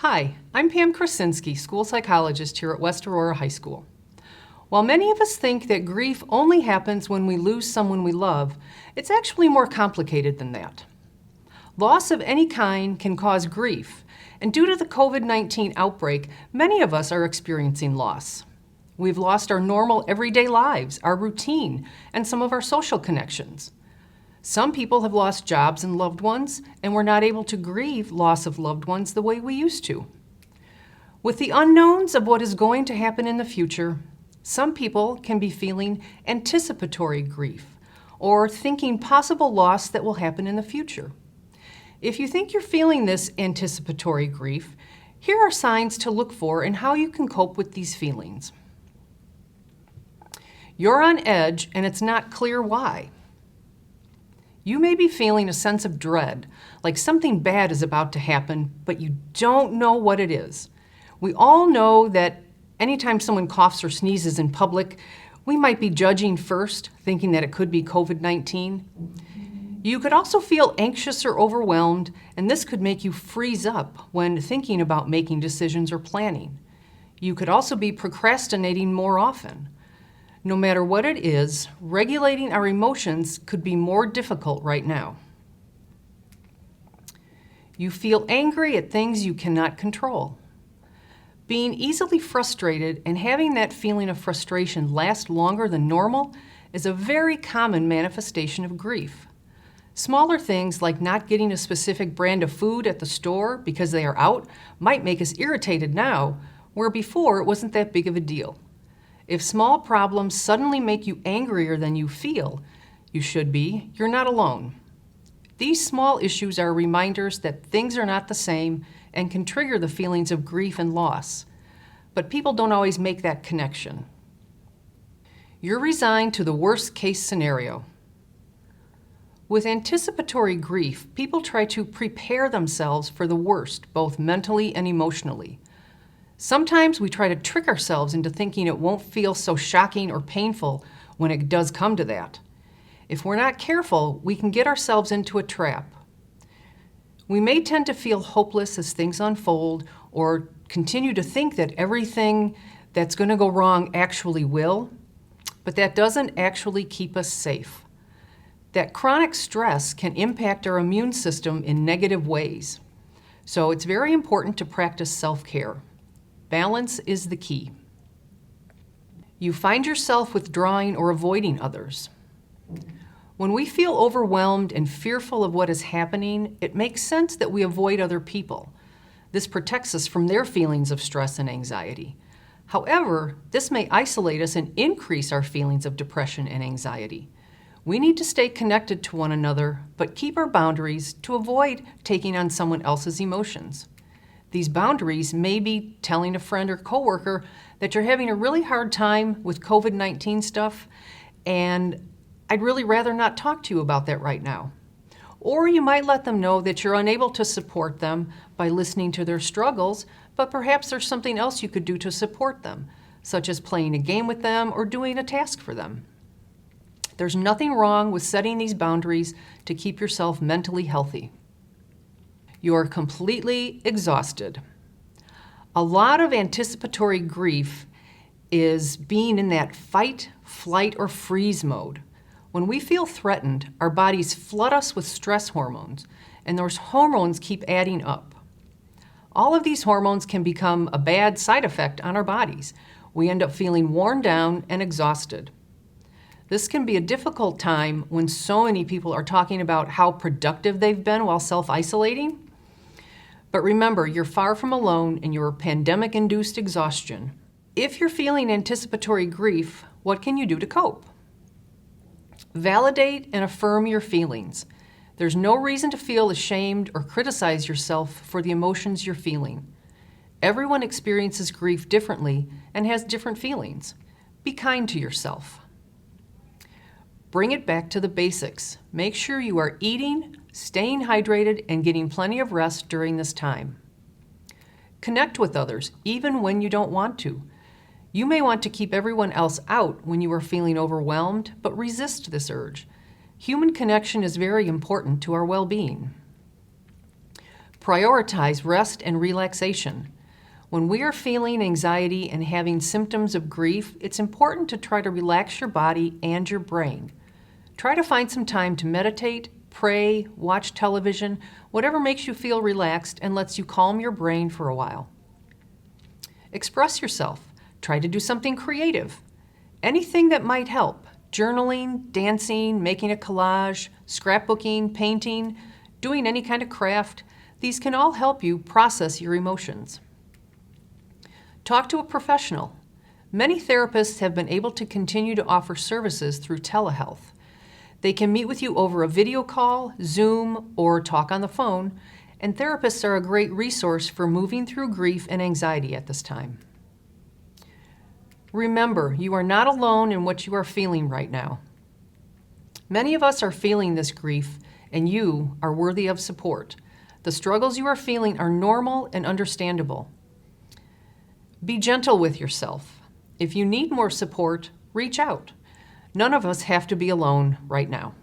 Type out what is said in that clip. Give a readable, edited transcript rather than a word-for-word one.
Hi, I'm Pam Krasinski, school psychologist here at West Aurora High School. While many of us think that grief only happens when we lose someone we love, it's actually more complicated than that. Loss of any kind can cause grief, and due to the COVID-19 outbreak, many of us are experiencing loss. We've lost our normal everyday lives, our routine, and some of our social connections. Some people have lost jobs and loved ones, and we're not able to grieve loss of loved ones the way we used to. With the unknowns of what is going to happen in the future, some people can be feeling anticipatory grief or thinking possible loss that will happen in the future. If you think you're feeling this anticipatory grief, here are signs to look for and how you can cope with these feelings. You're on edge and it's not clear why. You may be feeling a sense of dread, like something bad is about to happen, but you don't know what it is. We all know that anytime someone coughs or sneezes in public, we might be judging first, thinking that it could be COVID-19. You could also feel anxious or overwhelmed, and this could make you freeze up when thinking about making decisions or planning. You could also be procrastinating more often. No matter what it is, regulating our emotions could be more difficult right now. You feel angry at things you cannot control. Being easily frustrated and having that feeling of frustration last longer than normal is a very common manifestation of grief. Smaller things like not getting a specific brand of food at the store because they are out might make us irritated now, where before it wasn't that big of a deal. If small problems suddenly make you angrier than you feel you should be, you're not alone. These small issues are reminders that things are not the same and can trigger the feelings of grief and loss. But people don't always make that connection. You're resigned to the worst case scenario. With anticipatory grief, people try to prepare themselves for the worst, both mentally and emotionally. Sometimes we try to trick ourselves into thinking it won't feel so shocking or painful when it does come to that. If we're not careful, we can get ourselves into a trap. We may tend to feel hopeless as things unfold or continue to think that everything that's going to go wrong actually will, but that doesn't actually keep us safe. That chronic stress can impact our immune system in negative ways. So it's very important to practice self-care. Balance is the key. You find yourself withdrawing or avoiding others. When we feel overwhelmed and fearful of what is happening, it makes sense that we avoid other people. This protects us from their feelings of stress and anxiety. However, this may isolate us and increase our feelings of depression and anxiety. We need to stay connected to one another, but keep our boundaries to avoid taking on someone else's emotions. These boundaries may be telling a friend or coworker that you're having a really hard time with COVID-19 stuff, and I'd really rather not talk to you about that right now. Or you might let them know that you're unable to support them by listening to their struggles, but perhaps there's something else you could do to support them, such as playing a game with them or doing a task for them. There's nothing wrong with setting these boundaries to keep yourself mentally healthy. You're completely exhausted. A lot of anticipatory grief is being in that fight, flight, or freeze mode. When we feel threatened, our bodies flood us with stress hormones, and those hormones keep adding up. All of these hormones can become a bad side effect on our bodies. We end up feeling worn down and exhausted. This can be a difficult time when so many people are talking about how productive they've been while self-isolating. But remember, you're far from alone in your pandemic-induced exhaustion. If you're feeling anticipatory grief, what can you do to cope? Validate and affirm your feelings. There's no reason to feel ashamed or criticize yourself for the emotions you're feeling. Everyone experiences grief differently and has different feelings. Be kind to yourself. Bring it back to the basics. Make sure you are eating, staying hydrated, and getting plenty of rest during this time. Connect with others, even when you don't want to. You may want to keep everyone else out when you are feeling overwhelmed, but resist this urge. Human connection is very important to our well-being. Prioritize rest and relaxation. When we are feeling anxiety and having symptoms of grief, it's important to try to relax your body and your brain. Try to find some time to meditate, pray, watch television, whatever makes you feel relaxed and lets you calm your brain for a while. Express yourself. Try to do something creative. Anything that might help. Journaling, dancing, making a collage, scrapbooking, painting, doing any kind of craft. These can all help you process your emotions. Talk to a professional. Many therapists have been able to continue to offer services through telehealth. They can meet with you over a video call, Zoom, or talk on the phone, and therapists are a great resource for moving through grief and anxiety at this time. Remember, you are not alone in what you are feeling right now. Many of us are feeling this grief, and you are worthy of support. The struggles you are feeling are normal and understandable. Be gentle with yourself. If you need more support, reach out. None of us have to be alone right now.